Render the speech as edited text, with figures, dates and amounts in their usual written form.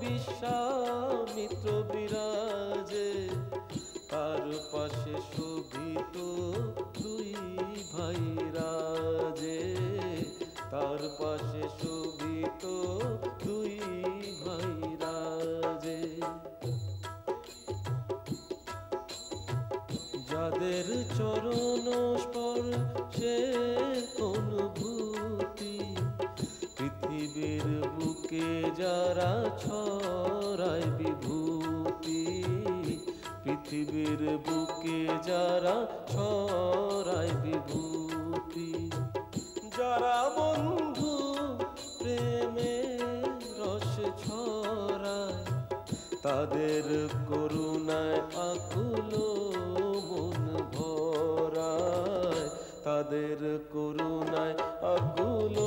বিশ্বামিত্র বিরাজে, তার পাশে শোভিত দুই ভাই রাজে, তার পাশে শোভিত দুই ভাই রাজে। যাদের চরণ স্পর্শে অনুভূতি, পৃথিবীর বুকে যারা ছড়ায় বিভূতি, পৃথিবীর বুকে যারা ছড়ায় বিভূতি, যারা বন্ধু প্রেমের রস ছড়ায়, তাদের করুণায় আকুল মন ভরায়, তাদের করুণায় আকুল